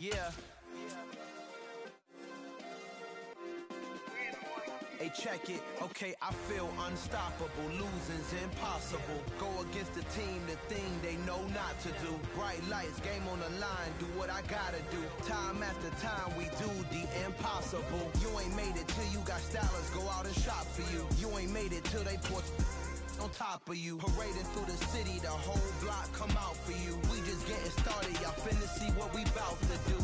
Yeah. Hey, check it. Okay, I feel unstoppable. Losing's impossible. Go against the team, the thing they know not to do. Bright lights, game on the line. Do what I gotta do. Time after time, we do the impossible. You ain't made it till you got stylists go out and shop for you. You ain't made it till they put on top of you. Parading through the city, the whole block come out for you. We just getting started, y'all finna see what we bout to do.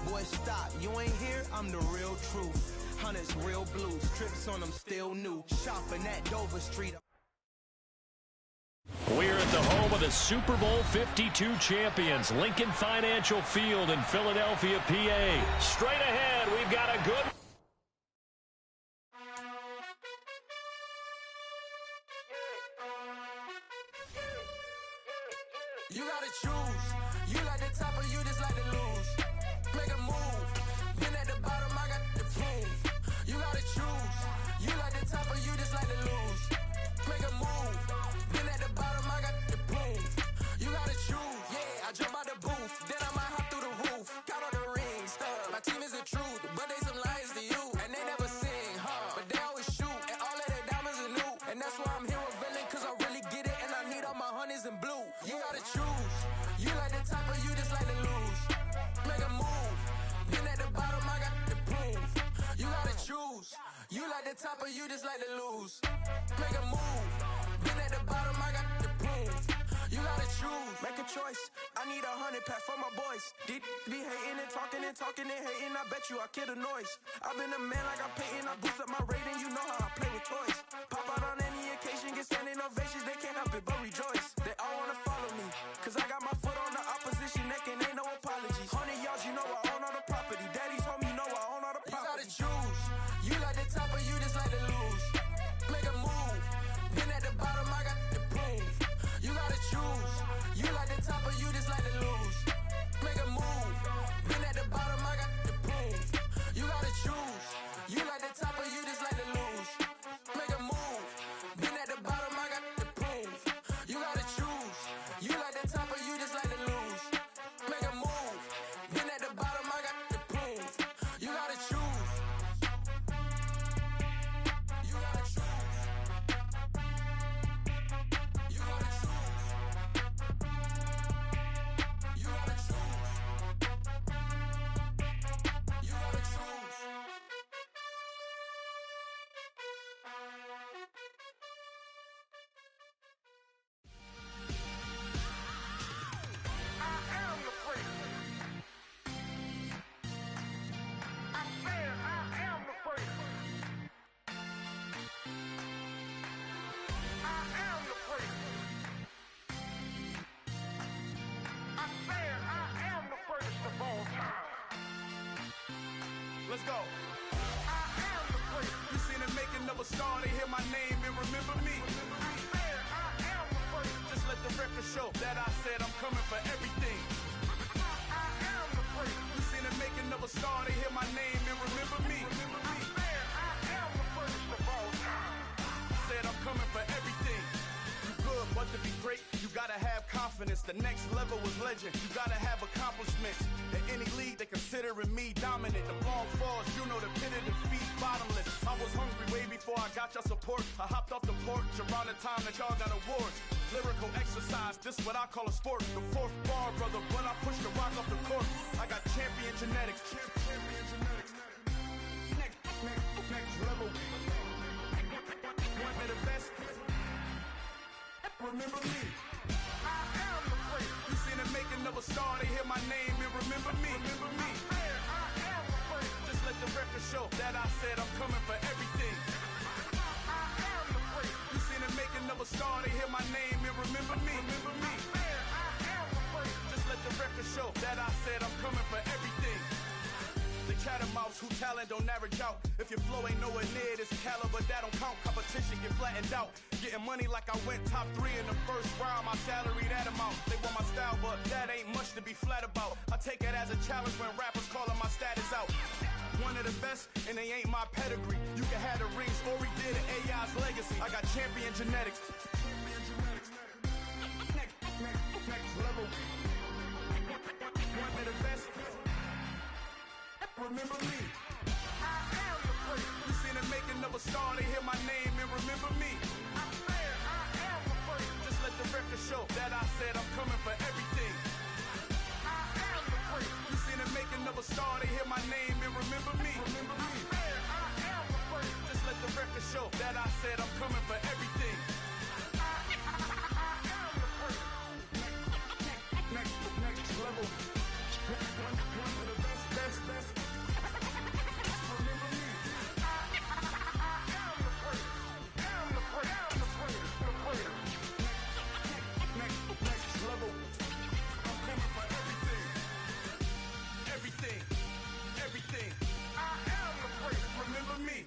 Boy, stop, you ain't here, I'm the real truth. Hundreds real blues, trips on them still new. Shopping at Dover Street. We're at the home of the Super Bowl 52 champions, Lincoln Financial Field in Philadelphia, PA. Straight ahead, we've got a good... You gotta choose. You like the top or you just like to lose. Make a move. Been at the bottom, I got the proof. You gotta choose. You like the top or you just like to lose. Make a move. Been at the bottom, I got the proof. You gotta choose. Yeah, I jump out the booth. Then I might hop through the roof. Count all the rings, stuff. My team is the truth, but they some lies to you. And they never sing, but they always shoot. And all of their diamonds are new. And that's why I'm here with villain, cause I really get it. And I need all my honeys in blue. You gotta choose. You like the top or you just like to lose. Make a move. Been at the bottom, I got the proof. You gotta choose. You like the top or you just like to lose. Make a move. Been at the bottom, I got the proof. You gotta choose. Make a choice. I need 100 pack for my boys. Be hating and talking and hating. I bet you I kill the noise. I've been a man like I'm Peyton. I boost up my rating. You know how I play with toys. Pop out on any occasion, get standing ovations. They can't help it but rejoice. They all wanna follow me, cause I got my foot on the opposition neck and ain't no apologies. 100 yards, you know I own all the property. Daddy's home, you know I own all the property. You gotta choose. You like the top or you just like to lose. Make a move. Been at the bottom, I got the proof. You gotta choose. You like the top or you just like to lose. Make a move. Been at the bottom, I got the proof. You gotta choose. You like the top or you just like to lose. Make a move. Been at the bottom, I got the proof. You gotta choose. You like the top or you just like to lose. Make a move. Been at the bottom, I got the proof. You gotta choose. You gotta choose. You gotta choose. You gotta choose. You gotta choose. I am the freak. I said I am the freak. I am the freak. I said I am the greatest of all time. Let's go. I am the freak. You seen the making of a star, they hear my name and remember me. I said I am the freak. Just let the record show that I said I'm coming for everything. I am the freak. You seen the making of a star, they hear my name and remember me. I said I am the greatest of all time. Said I'm coming for everything. You good, but to be great, you gotta have confidence. The next level was legend. You gotta have accomplishments. In any league, they considering me dominant. The long falls, you know the pit of defeat, bottomless. I was hungry way before I got your support. I hopped off the porch around the time that y'all got awards. Lyrical exercise, this what I call a sport. The fourth bar, brother, when I push the rock off the court. I got champion genetics. Champion genetics. Next level. One of the best. Remember me. I am the freak. You seen the making of a star, they hear my name and remember me. Remember me. I said I am the freak. Just let the record show that I said I'm coming for everything. I am the freak. You seen the making of a star, they hear my name and remember me. Remember me. I said I am the freak. Just let the record show that I said I'm coming for everything. The chattermouths who talent don't average out. If your flow ain't nowhere near this caliber, that don't count. Competition get flattened out. Getting money like I went top 3 in the first round. My salary that amount. They want my style, but that ain't much to be flat about. I take it as a challenge when rappers calling my status out. One of the best, and they ain't my pedigree. You can have the rings, or we did it, AI's legacy. I got champion genetics. Next level. One of the best. remember me. You seen the making of a star, they hear my name and remember me. Just let the record show that I said I'm coming for everything. You seen the making of a star, they hear my name and remember me. Just let the record show that I said I'm coming for everything. Next level. One of the best. Remember me. Next level. I'm coming for everything. Everything. I am the great. Remember me.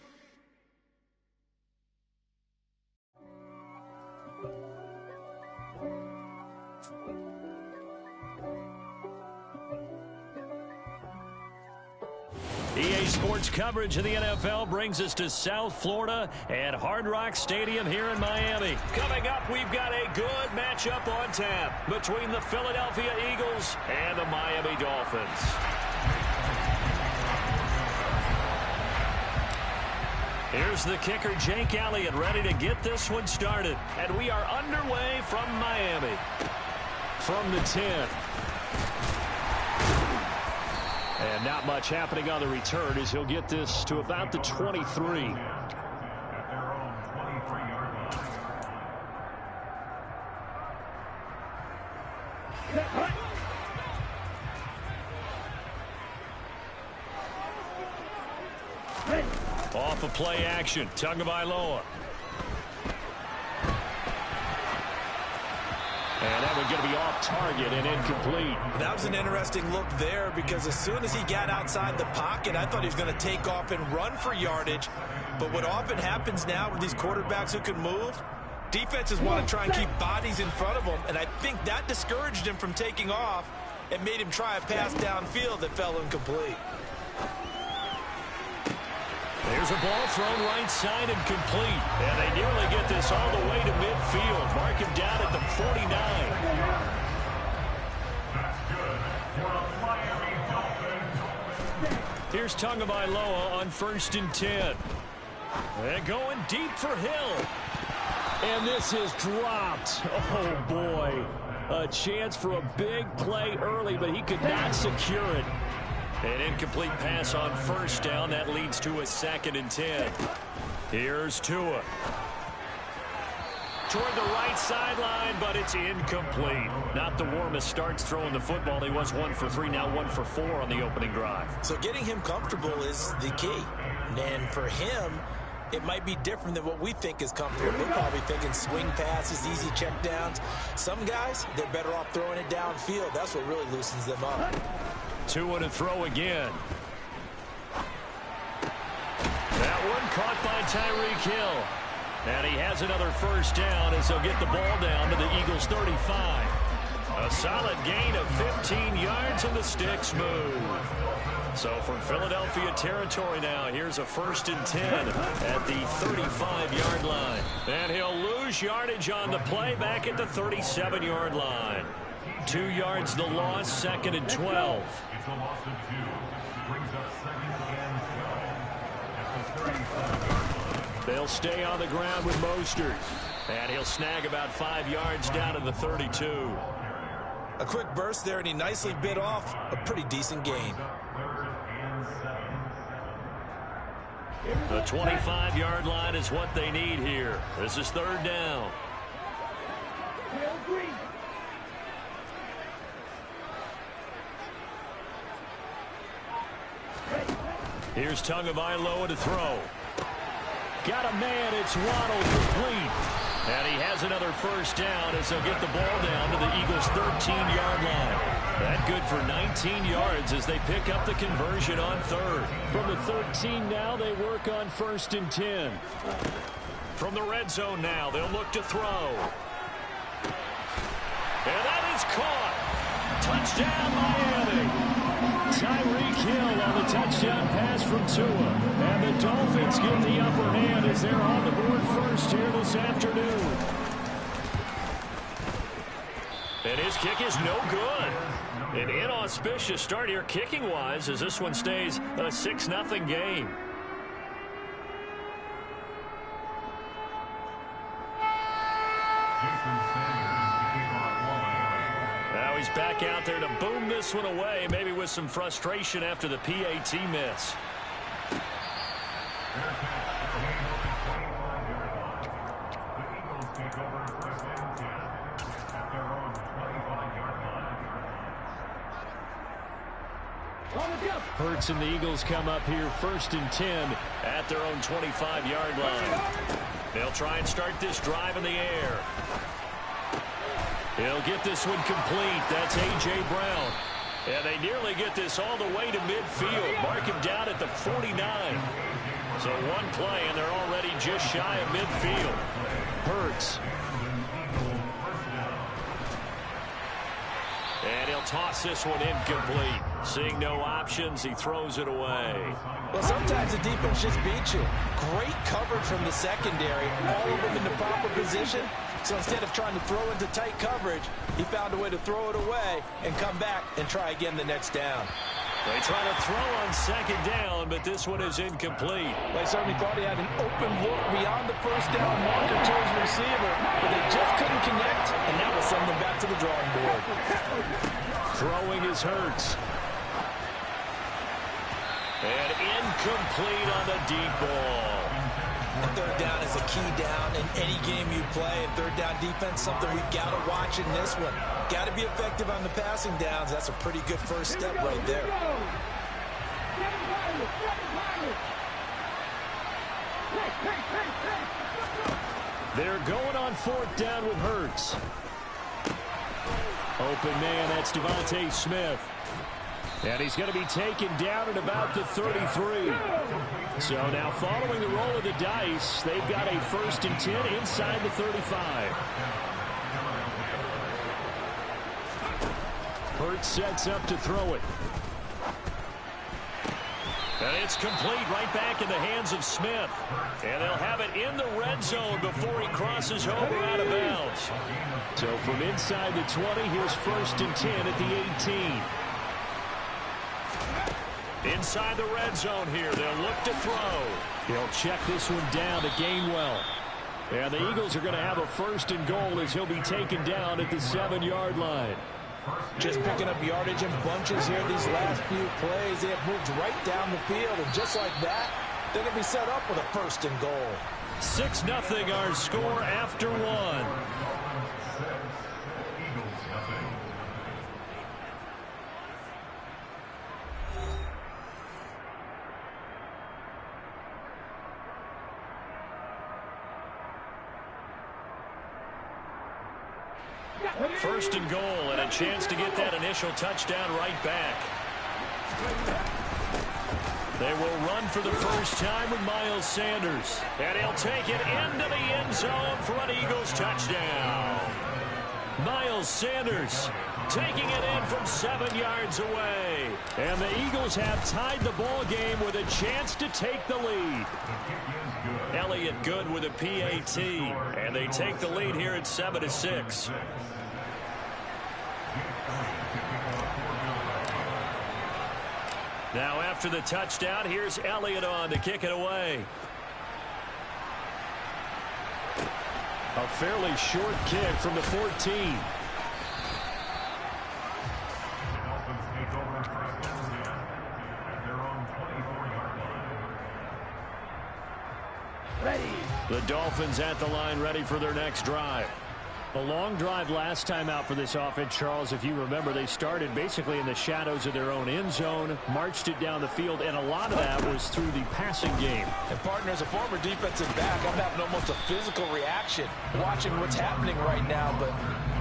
EA Sports coverage of the NFL brings us to South Florida at Hard Rock Stadium here in Miami. Coming up, we've got a good matchup on tap between the Philadelphia Eagles and the Miami Dolphins. Here's the kicker, Jake Elliott, ready to get this one started. And we are underway from Miami. From the 10. And not much happening on the return as he'll get this to about the 23. Off of play action, Tagovailoa. And that one's going to be off target and incomplete. That was an interesting look there because as soon as he got outside the pocket, I thought he was going to take off and run for yardage. But what often happens now with these quarterbacks who can move, defenses want to try and keep bodies in front of them. And I think that discouraged him from taking off and made him try a pass downfield that fell incomplete. There's a ball thrown right side and complete. And they nearly get this all the way to midfield. Mark him down at the 49. Here's Tagovailoa on 1st and 10. And going deep for Hill. And this is dropped. Oh, boy. A chance for a big play early, but he could not secure it. An incomplete pass on 1st down. That leads to a 2nd and 10. Here's Tua. Toward the right sideline, but it's incomplete. Not the warmest starts throwing the football. He was 1 for 3, now 1 for 4 on the opening drive. So getting him comfortable is the key. And for him, it might be different than what we think is comfortable. We're probably thinking swing passes, easy checkdowns. Some guys, they're better off throwing it downfield. That's what really loosens them up. Tua to throw again. That one caught by Tyreek Hill. And he has another 1st down as he'll get the ball down to the Eagles' 35. A solid gain of 15 yards and the sticks move. So from Philadelphia territory now, here's a 1st and 10 at the 35-yard line. And he'll lose yardage on the play back at the 37-yard line. 2 yards the loss, 2nd and 12. It's a loss of 2. Brings up 2nd and 12 at the 35. They'll stay on the ground with Mostert. And he'll snag about 5 yards down to the 32. A quick burst there, and he nicely bit off a pretty decent gain. The 25-yard line is what they need here. This is 3rd down. Here's Tagovailoa to throw. Got a man, it's Waddle, complete. And he has another 1st down as he'll get the ball down to the Eagles' 13-yard line. That good for 19 yards as they pick up the conversion on 3rd. From the 13 now, they work on 1st and 10. From the red zone now, they'll look to throw. And that is caught. Touchdown, Miami. Tyreek Hill on the touchdown pass from Tua. And the Dolphins get the upper hand as they're on the board first here this afternoon. And his kick is no good. An inauspicious start here kicking-wise as this one stays a 6-0 game. Now he's back out there to boom this one away, maybe with some frustration after the PAT miss. Hurts and the Eagles come up here 1st and 10 at their own 25-yard line. They'll try and start this drive in the air. He'll get this one complete. That's A.J. Brown. And they nearly get this all the way to midfield. Mark him down at the 49. So one play, and they're already just shy of midfield. Hurts. And he'll toss this one incomplete. Seeing no options, he throws it away. Well, sometimes the defense just beats you. Great coverage from the secondary. All of them in the proper position. So instead of trying to throw into tight coverage, he found a way to throw it away and come back and try again the next down. They try to throw on 2nd down, but this one is incomplete. They certainly thought he had an open look beyond the 1st down marker to his receiver, but they just couldn't connect, and that will send them back to the drawing board. Throwing is Hurts. And incomplete on the deep ball. And 3rd down is a key down in any game you play. And 3rd down defense, something we've got to watch in this one. Got to be effective on the passing downs. That's a pretty good first step right there. They're going on 4th down with Hurts. Open man, that's Devontae Smith. And he's going to be taken down at about the 33. So now following the roll of the dice, they've got a 1st and 10 inside the 35. Hurts sets up to throw it. And it's complete right back in the hands of Smith. And they'll have it in the red zone before he crosses over out of bounds. So from inside the 20, here's 1st and 10 at the 18. Inside the red zone here, they'll look to throw. He'll check this one down to Gainwell. And the Eagles are going to have a 1st and goal as he'll be taken down at the 7-yard line. Just picking up yardage in bunches here these last few plays. They have moved right down the field, and just like that, they're going to be set up with a 1st and goal. 6-0 our score after 1. First and goal, and a chance to get that initial touchdown right back. They will run for the first time with Miles Sanders. And he'll take it into the end zone for an Eagles touchdown. Miles Sanders taking it in from 7 yards away. And the Eagles have tied the ball game with a chance to take the lead. Elliott Good with a PAT. And they take the lead here at 7-6. Now after the touchdown, here's Elliott on to kick it away. A fairly short kick from the 14. The Dolphins at the line, ready for their next drive. A long drive last time out for this offense, Charles. If you remember, they started basically in the shadows of their own end zone, marched it down the field, and a lot of that was through the passing game. And partner, as a former defensive back, I'm having almost a physical reaction watching what's happening right now. But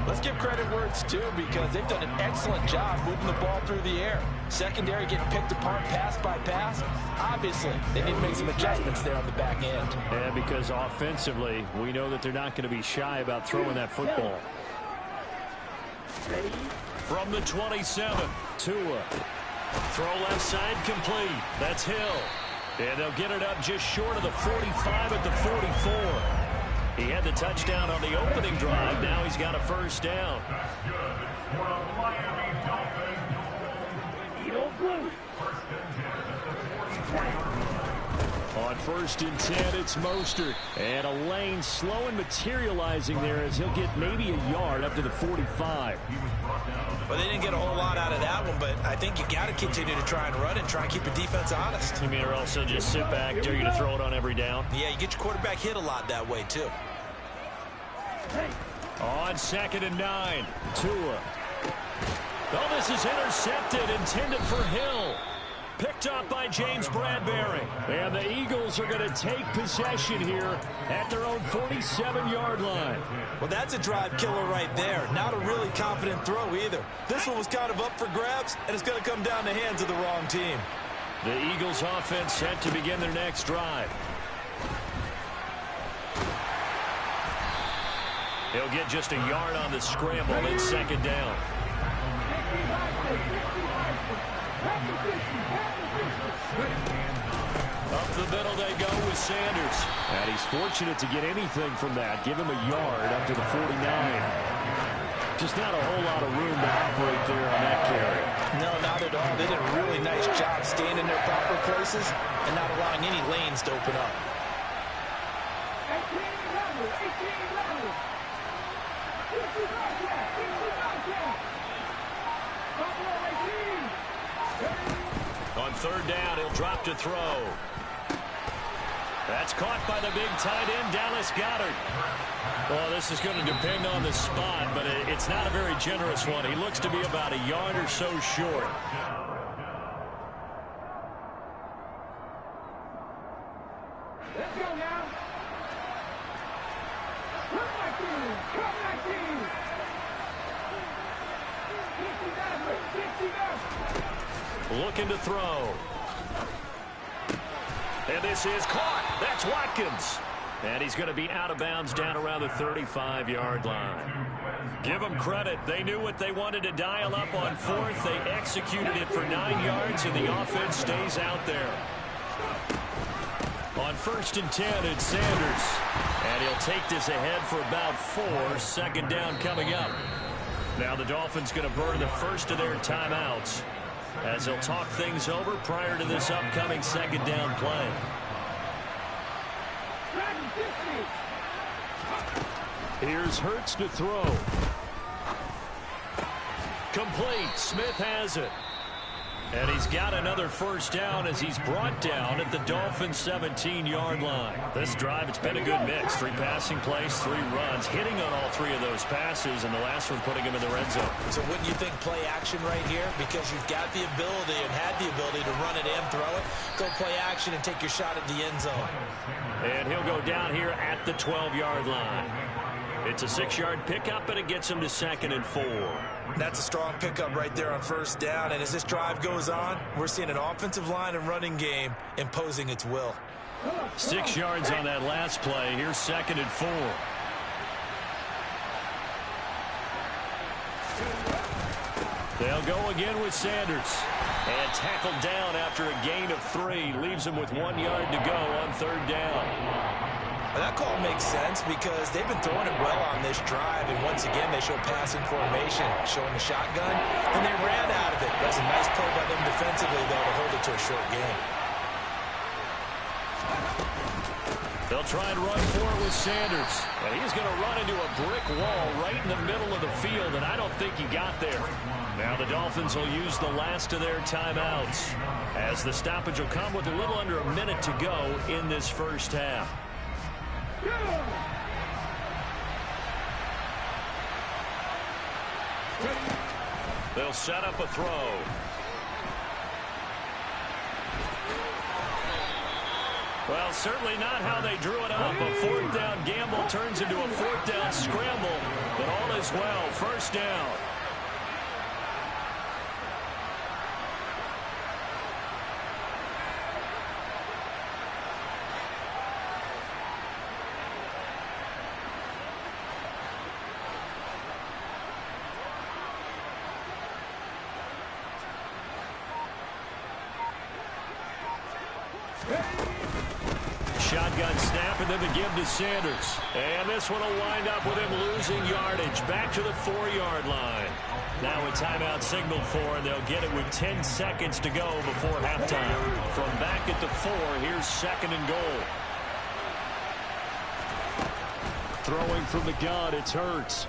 let's give credit where it's due, because they've done an excellent job moving the ball through the air. Secondary getting picked apart pass by pass. Obviously, they need to make some adjustments there on the back end. And because offensively, we know that they're not going to be shy about throwing that football. From the 27, Tua. Throw left side complete. That's Hill. And they'll get it up just short of the 45 at the 44. He had the touchdown on the opening drive. Now he's got a first down. That's good for the Miami Dolphins. 1st and 10, it's Mostert. And a lane slow and materializing there as he'll get maybe a yard up to the 45. Well, they didn't get a whole lot out of that one, but I think you got to continue to try and run and try and keep your defense honest. You mean, or also just sit back, dare you to throw it on every down? Yeah, you get your quarterback hit a lot that way, too. On 2nd and 9, Tua. Oh, this is intercepted, intended for Hill. Picked up by James Bradbury. And the Eagles are going to take possession here at their own 47-yard line. Well, that's a drive killer right there. Not a really confident throw either. This one was kind of up for grabs, and it's going to come down the hands of the wrong team. The Eagles offense set to begin their next drive. He'll get just a yard on the scramble in 2nd down. Up the middle they go with Sanders. And he's fortunate to get anything from that. Give him a yard up to the 49. Just not a whole lot of room to operate there on that carry. No, not at all. They did a really nice job staying in their proper places and not allowing any lanes to open up. On 3rd down, he'll drop to throw. That's caught by the big tight end, Dallas Goedert. Well, this is going to depend on the spot, but it's not a very generous one. He looks to be about a yard or so short. Let's go now. Come back in. Come back in. 60 Looking to throw. And this is caught. That's Watkins. And he's going to be out of bounds down around the 35-yard line. Give them credit. They knew what they wanted to dial up on 4th. They executed it for 9 yards, and the offense stays out there. On 1st and 10, it's Sanders. And he'll take this ahead for about 4. 2nd down coming up. Now the Dolphins going to burn the first of their timeouts as they'll talk things over prior to this upcoming 2nd down play. Here's Hurts to throw. Complete. Smith has it. And he's got another 1st down as he's brought down at the Dolphins' 17-yard line. This drive, it's been a good mix. 3 passing plays, 3 runs, hitting on all 3 of those passes, and the last one putting him in the red zone. So wouldn't you think play action right here? Because you've got the ability and had the ability to run it and throw it. Go play action and take your shot at the end zone. And he'll go down here at the 12-yard line. It's a 6-yard pickup, and it gets him to 2nd and 4. That's a strong pickup right there on 1st down. And as this drive goes on, we're seeing an offensive line and running game imposing its will. 6 yards on that last play. Here's 2nd and 4. They'll go again with Sanders. And tackled down after a gain of 3. Leaves him with 1 yard to go on 3rd down. Well, that call makes sense because they've been throwing it well on this drive, and once again they show passing formation, showing the shotgun, and they ran out of it. That's a nice play by them defensively, though, to hold it to a short game. They'll try and run for it with Sanders, and he's going to run into a brick wall right in the middle of the field, and I don't think he got there. Now the Dolphins will use the last of their timeouts as the stoppage will come with a little under a minute to go in this 1st half. They'll set up a throw. Well, certainly not how they drew it up. A 4th down gamble turns into a 4th down scramble, but all is well. 1st down. Shotgun snap, and then the give to Sanders. And this one will wind up with him losing yardage back to the 4-yard line. Now a timeout signal for, and they'll get it with 10 seconds to go before halftime. From back at the 4, here's 2nd and goal. Throwing from the gun, it's Hurts.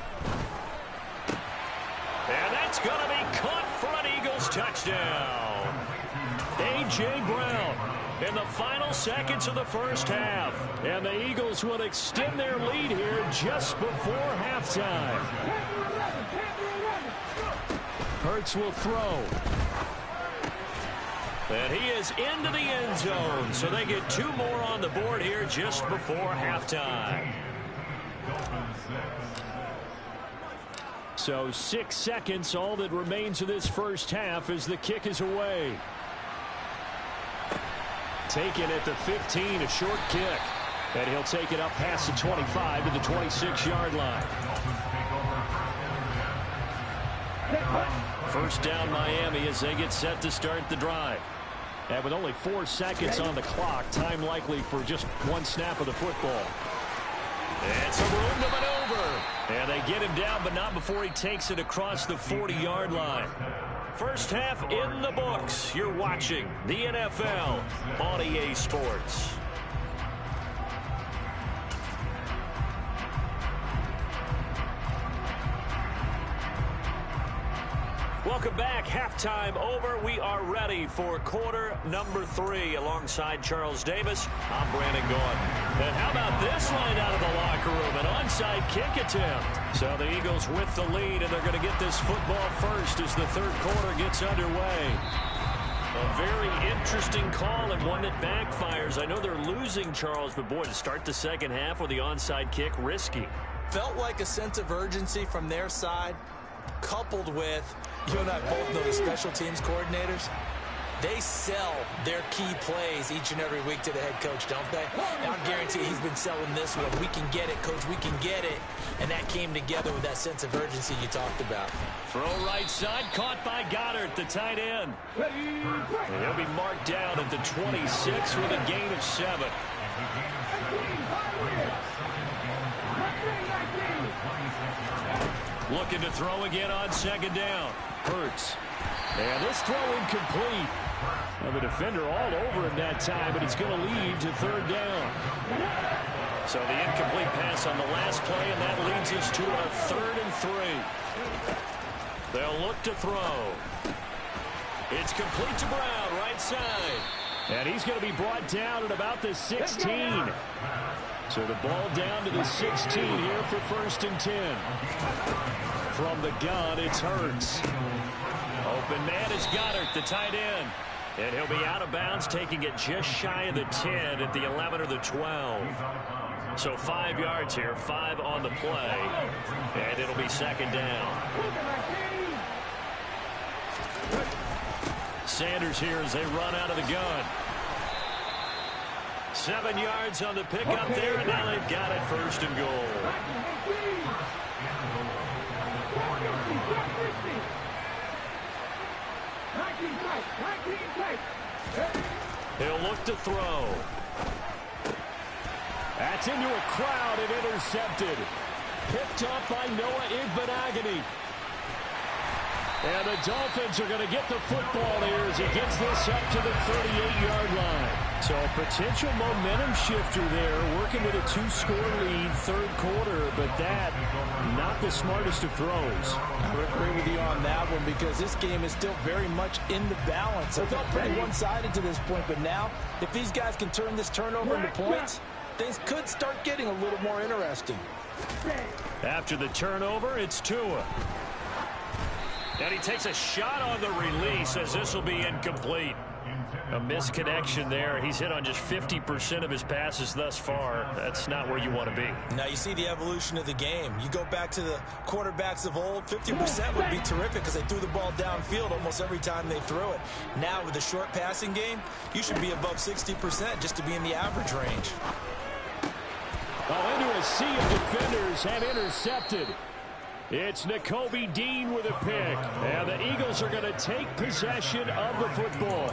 And that's going to be caught for an Eagles touchdown. A.J. Brown in the final seconds of the first half. And the Eagles will extend their lead here just before halftime. Hurts will throw. And he is into the end zone. So they get 2 more on the board here just before halftime. So 6 seconds, all that remains of this first half as the kick is away. Taken at the 15, a short kick. And he'll take it up past the 25 to the 26-yard line. First down Miami as they get set to start the drive. And with only 4 seconds on the clock, time likely for just 1 snap of the football. And some room to maneuver. And they get him down, but not before he takes it across the 40-yard line. First half in the books. You're watching the NFL on EA Sports. Welcome back. Halftime over. We are ready for quarter number 3 alongside Charles Davis. I'm Brandon Gaudin. And how about this line out of the locker room? An onside kick attempt. So the Eagles with the lead, and they're going to get this football first as the third quarter gets underway. A very interesting call and one that backfires. I know they're losing, Charles, but boy, to start the second half with the onside kick, risky. Felt like a sense of urgency from their side, coupled with, you and I both know the special teams coordinators. They sell their key plays each and every week to the head coach, don't they? And I guarantee he's been selling this one. We can get it, coach. We can get it. And that came together with that sense of urgency you talked about. Throw right side, caught by Goddard, the tight end. And he'll be marked down at the 26 with a gain of 7. Looking to throw again on second down. Hurts. And this throw incomplete. Well, the defender all over him that time, but it's going to lead to third down. So the incomplete pass on the last play, and that leads us to a 3rd and 3. They'll look to throw. It's complete to Brown, right side. And he's going to be brought down at about the 16. So the ball down to the 16 here for 1st and 10. From the gun, it's Hurts. Open man is Goddard, the tight end. And he'll be out of bounds, taking it just shy of the 10 at the 11 or the 12. So 5 yards here, 5 on the play. And it'll be second down. Sanders here as they run out of the gun. 7 yards on the pickup there, and now they've got it 1st and goal. He'll look to throw. That's into a crowd and intercepted. Picked up by Noah Igbinoghene. And the Dolphins are going to get the football here as he gets this up to the 38-yard line. So a potential momentum shifter there, working with a 2-score lead, third quarter, but that, not the smartest of throws. I would agree with you on that one because this game is still very much in the balance. It felt pretty one-sided to this point, but now, if these guys can turn this turnover into points, things could start getting a little more interesting. After the turnover, it's Tua. And he takes a shot on the release as this will be incomplete. A misconnection there. He's hit on just 50% of his passes thus far. That's not where you want to be. Now you see the evolution of the game. You go back to the quarterbacks of old, 50% would be terrific because they threw the ball downfield almost every time they threw it. Now with the short passing game, you should be above 60% just to be in the average range. Well, into a sea of defenders and intercepted. It's Nakobe Dean with a pick. And the Eagles are going to take possession of the football.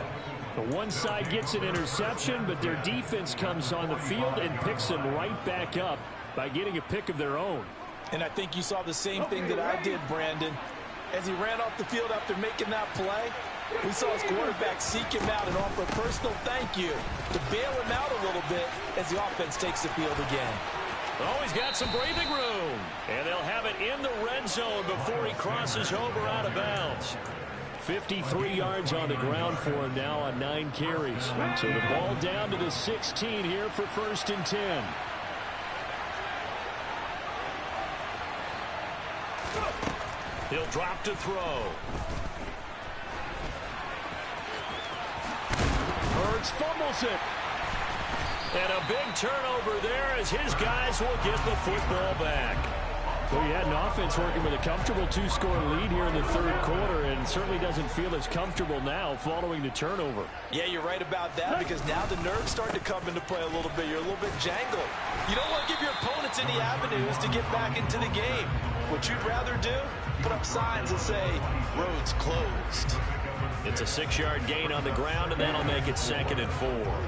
The one side gets an interception, but their defense comes on the field and picks them right back up by getting a pick of their own. And I think you saw the same thing that I did, Brandon. as he ran off the field after making that play. We saw his quarterback seek him out and offer a personal thank you to bail him out a little bit as the offense takes the field again. Oh, he's got some breathing room. And they'll have it in the red zone before he crosses over out of bounds. 53 yards on the ground for him now on 9 carries. So the ball down to the 16 here for 1st and 10. He'll drop to throw. Hurts fumbles it. And a big turnover there as his guys will get the football back. Well, you had an offense working with a comfortable 2-score lead here in the 3rd quarter, and certainly doesn't feel as comfortable now following the turnover. Yeah, you're right about that, because now the nerves start to come into play a little bit. You're a little bit jangled. You don't want to give your opponents any avenues to get back into the game. What you'd rather do, put up signs that say, roads closed. It's a 6-yard gain on the ground, and that'll make it 2nd and 4.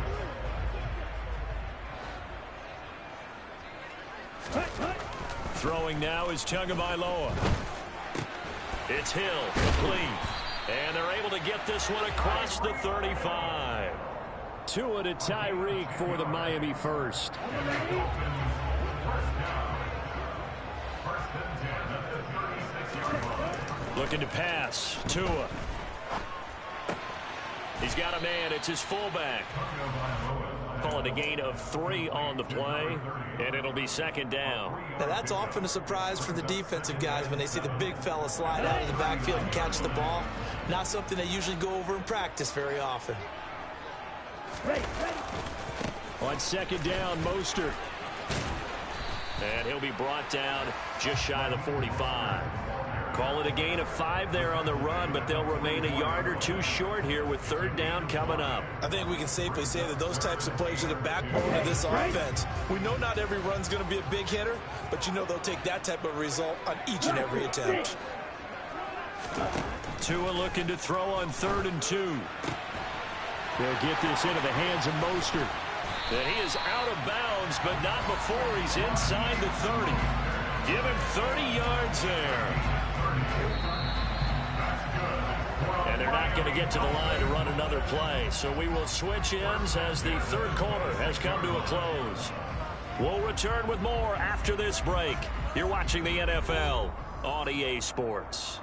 Throwing now is Tagovailoa. It's Hill, complete. And they're able to get this one across the 35. Tua to Tyreek for the Miami first. Looking to pass. Tua. He's got a man. It's his fullback. Call it a gain of 3 on the play, and it'll be 2nd down. Now, that's often a surprise for the defensive guys when they see the big fella slide out of the backfield and catch the ball. Not something they usually go over in practice very often. On 2nd down, Mostert. And he'll be brought down just shy of the 45. Call it a gain of 5 there on the run, but they'll remain a yard or 2 short here with 3rd down coming up. I think we can safely say that those types of plays are the backbone of this offense. We know not every run's going to be a big hitter, but you know they'll take that type of result on each and every attempt. Tua looking to throw on 3rd and 2. They'll get this into the hands of Mostert. And he is out of bounds, but not before he's inside the 30. Give him 30 yards there. And they're not going to get to the line to run another play. So we will switch ends as the 3rd quarter has come to a close. We'll return with more after this break. You're watching the NFL on EA Sports.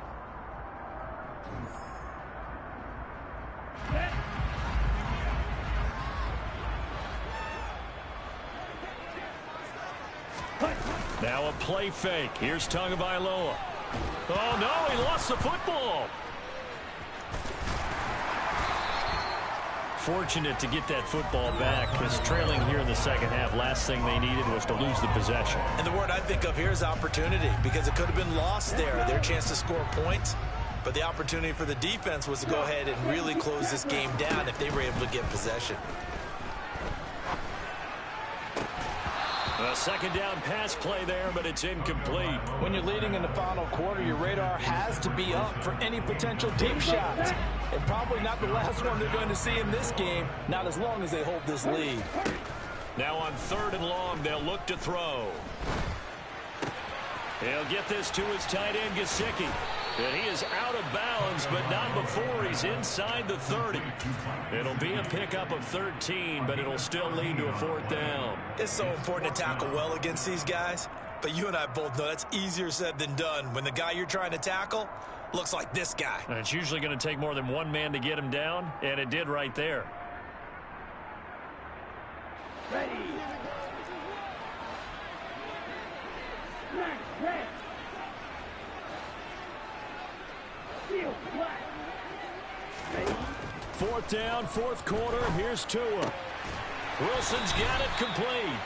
Now a play fake. Here's Tagovailoa. Oh, no, he lost the football. Fortunate to get that football back, because trailing here in the 2nd half, last thing they needed was to lose the possession. And the word I think of here is opportunity, because it could have been lost there, their chance to score points. But the opportunity for the defense was to go ahead and really close this game down if they were able to get possession. A 2nd down pass play there, but it's incomplete. When you're leading in the final quarter, your radar has to be up for any potential deep shots. And probably not the last one they're going to see in this game, not as long as they hold this lead. Now on 3rd and long, they'll look to throw. He'll get this to his tight end, Gesicki. And he is out of bounds, but not before he's inside the 30. It'll be a pickup of 13, but it'll still lead to a 4th down. It's so important to tackle well against these guys, but you and I both know that's easier said than done when the guy you're trying to tackle looks like this guy. And it's usually going to take more than one man to get him down, and it did right there. Ready. Snap, red. Field flat. Ready. 4th down, 4th quarter. Here's Tua. Wilson's got it complete.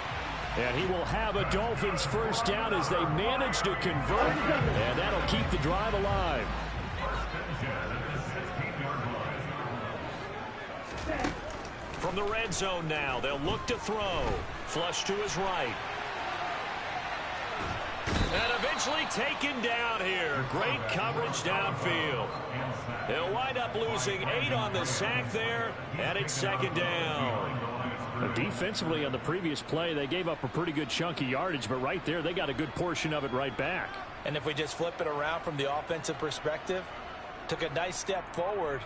And he will have a Dolphins 1st down as they manage to convert. And that'll keep the drive alive. From the red zone now, they'll look to throw. Flush to his right. And eventually taken down here. Great coverage downfield. They'll wind up losing 8 on the sack there, and it's 2nd down. Defensively on the previous play, they gave up a pretty good chunk of yardage, but right there, they got a good portion of it right back. And if we just flip it around from the offensive perspective, took a nice step forward,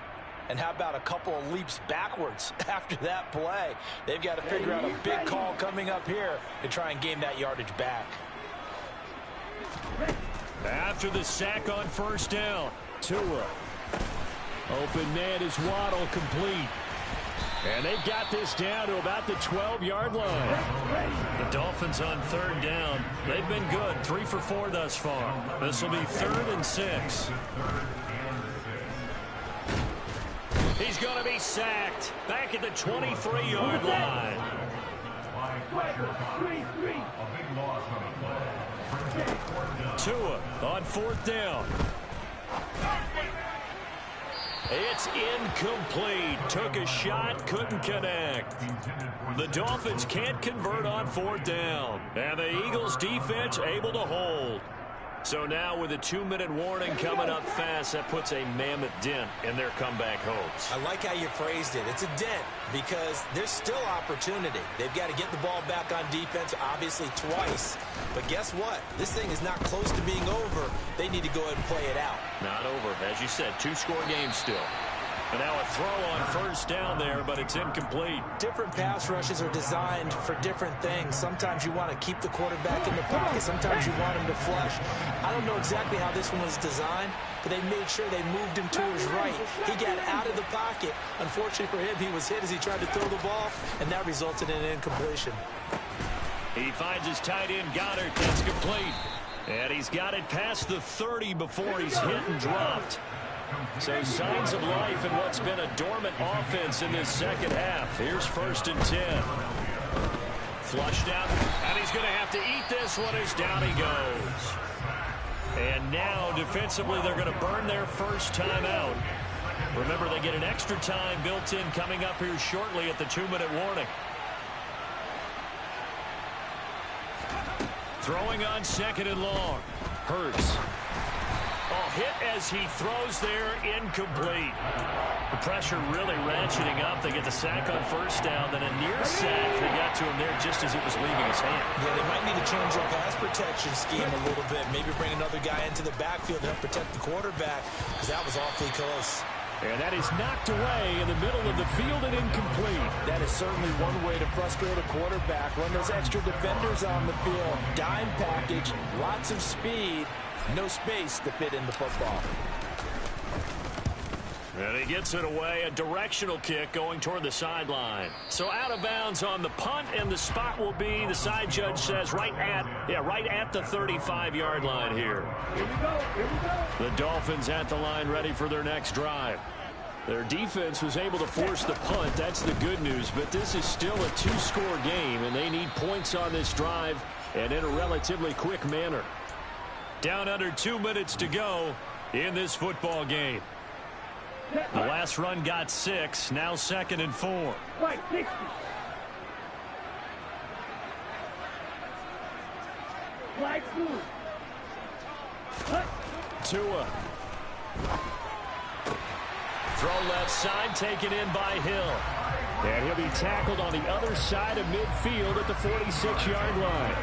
and how about a couple of leaps backwards after that play? They've got to figure out a big call coming up here to try and gain that yardage back. After the sack on first down, Tua. Open man is Waddle, complete. And they've got this down to about the 12-yard line. The Dolphins on third down. They've been good, 3 for 4 thus far. This will be 3rd and 6. He's going to be sacked back at the 23-yard line. Tua on 4th down. It's incomplete. Took a shot, couldn't connect. The Dolphins can't convert on 4th down. And the Eagles defense able to hold. So now with a 2-minute warning coming up fast, that puts a mammoth dent in their comeback hopes. I like how you phrased it. It's a dent because there's still opportunity. They've got to get the ball back on defense, obviously twice. But guess what? This thing is not close to being over. They need to go ahead and play it out. Not over. As you said, 2-score game still. And now a throw on first down there, but it's incomplete. Different pass rushes are designed for different things. Sometimes you want to keep the quarterback in the pocket. Sometimes you want him to flush. I don't know exactly how this one was designed, but they made sure they moved him to his right. He got out of the pocket. Unfortunately for him, he was hit as he tried to throw the ball, and that resulted in an incompletion. He finds his tight end, Goddard. That's complete. And he's got it past the 30 before he's hit and dropped. So signs of life in what's been a dormant offense in this second half. Here's 1st and 10. Flushed out, and he's going to have to eat this one as down he goes. And now defensively they're going to burn their first time out. Remember, they get an extra time built in coming up here shortly at the 2-minute warning. Throwing on 2nd and long. Hurts. Hit as he throws there, incomplete. The pressure really ratcheting up. They get the sack on first down, then a near sack. They got to him there just as it was leaving his hand. Yeah, they might need to change their pass protection scheme a little bit. Maybe bring another guy into the backfield to help protect the quarterback, because that was awfully close. And that is knocked away in the middle of the field and incomplete. That is certainly one way to frustrate a quarterback. Run those extra defenders on the field. Dime package, lots of speed. No space to fit in the football. And he gets it away. A directional kick going toward the sideline. So out of bounds on the punt, and the spot will be, the side judge says, right at the 35-yard line here. Here we go. The Dolphins at the line, ready for their next drive. Their defense was able to force the punt. That's the good news. But this is still a 2-score game, and they need points on this drive and in a relatively quick manner. Down under 2 minutes to go in this football game. The last run got 6. Now 2nd and 4. Right, 60. Flag move. Tua. Throw left side, taken in by Hill. And he'll be tackled on the other side of midfield at the 46-yard line.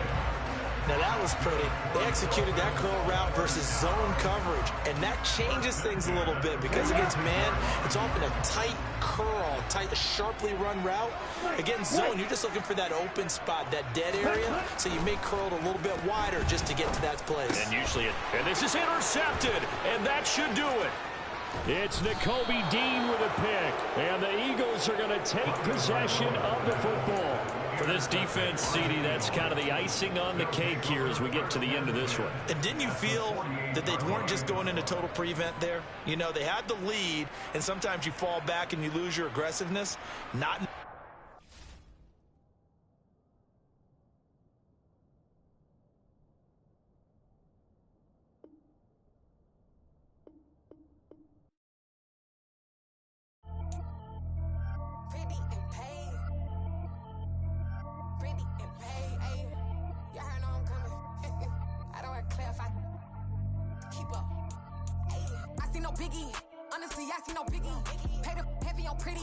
Now that was pretty. They executed that curl route versus zone coverage, and that changes things a little bit because against man, it's often a tight curl, a sharply run route. Against zone, you're just looking for that open spot, that dead area, so you may curl it a little bit wider just to get to that place. And usually and this is intercepted, and that should do it. It's Nakobe Dean with a pick, and the Eagles are going to take possession of the football. For this defense, CD, that's kind of the icing on the cake here as we get to the end of this one. And didn't you feel that they weren't just going into total prevent there? You know, they had the lead, and sometimes you fall back and you lose your aggressiveness. Not Biggie, honestly, I see no biggie. Pay the heavy on pretty.